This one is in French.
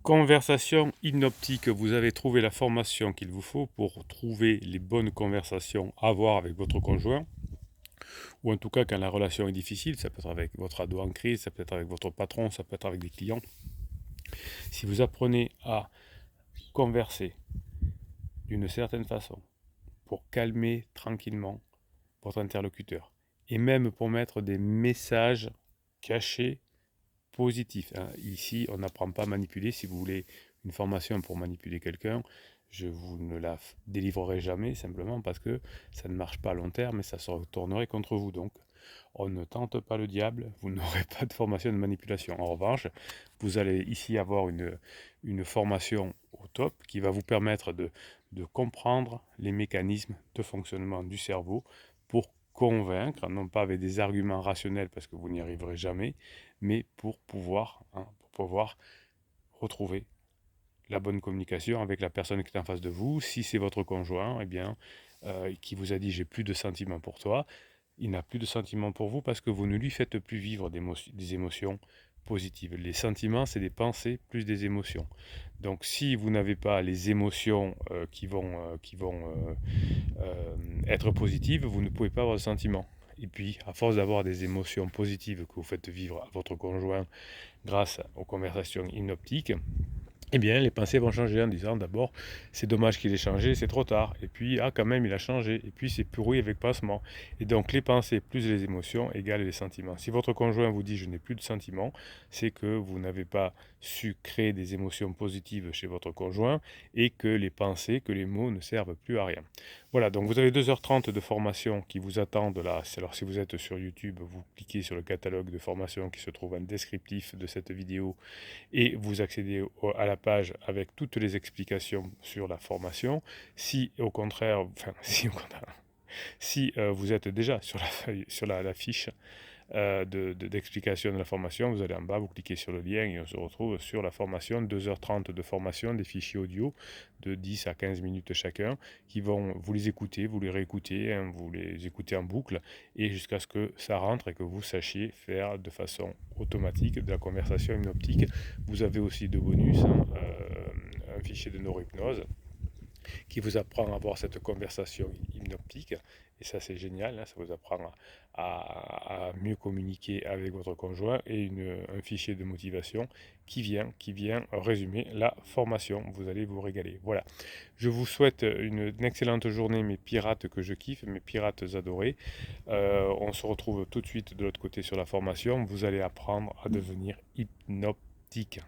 Conversation hypnotique, vous avez trouvé la formation qu'il vous faut pour trouver les bonnes conversations à avoir avec votre conjoint, ou en tout cas quand la relation est difficile, ça peut être avec votre ado en crise, ça peut être avec votre patron, ça peut être avec des clients. Si vous apprenez à converser d'une certaine façon pour calmer tranquillement votre interlocuteur, et même pour mettre des messages cachés positif, hein. Ici, on n'apprend pas à manipuler. Si vous voulez une formation pour manipuler quelqu'un, je vous ne la délivrerai jamais, simplement parce que ça ne marche pas à long terme et ça se retournerait contre vous. Donc, on ne tente pas le diable, vous n'aurez pas de formation de manipulation. En revanche, vous allez ici avoir une formation au top qui va vous permettre de comprendre les mécanismes de fonctionnement du cerveau pour convaincre, non pas avec des arguments rationnels parce que vous n'y arriverez jamais, mais pour pouvoir retrouver la bonne communication avec la personne qui est en face de vous. Si c'est votre conjoint, eh bien, qui vous a dit j'ai plus de sentiments pour toi, il n'a plus de sentiments pour vous parce que vous ne lui faites plus vivre des émotions positives. Les sentiments, c'est des pensées plus des émotions. Donc si vous n'avez pas les émotions être positives, vous ne pouvez pas avoir de sentiments. Et puis, à force d'avoir des émotions positives que vous faites vivre à votre conjoint grâce aux conversations hypnotiques, eh bien, les pensées vont changer en disant d'abord, c'est dommage qu'il ait changé, c'est trop tard. Et puis, ah, quand même, il a changé. Et puis, c'est pourri avec pansement. Et donc, les pensées plus les émotions égale les sentiments. Si votre conjoint vous dit je n'ai plus de sentiments, c'est que vous n'avez pas su créer des émotions positives chez votre conjoint et que les pensées, que les mots ne servent plus à rien. Voilà, donc vous avez 2h30 de formation qui vous attendent là. Alors, si vous êtes sur YouTube, vous cliquez sur le catalogue de formation qui se trouve en descriptif de cette vidéo et vous accédez à la page avec toutes les explications sur la formation. Si au contraire, si vous êtes déjà sur la feuille, sur la fiche d'explication de la formation, vous allez en bas, vous cliquez sur le lien et on se retrouve sur la formation, 2h30 de formation, des fichiers audio de 10 à 15 minutes chacun, qui vont, vous les écouter, vous les réécoutez, hein, vous les écoutez en boucle, et jusqu'à ce que ça rentre et que vous sachiez faire de façon automatique de la conversation hypnotique. Vous avez aussi de bonus, hein, un fichier de neurohypnose qui vous apprend à avoir cette conversation hypnotique. Et ça, c'est génial, hein, ça vous apprend à mieux communiquer avec votre conjoint et un fichier de motivation qui vient résumer la formation. Vous allez vous régaler. Voilà. Je vous souhaite une excellente journée, mes pirates que je kiffe, mes pirates adorés. On se retrouve tout de suite de l'autre côté sur la formation. Vous allez apprendre à devenir hypnotique.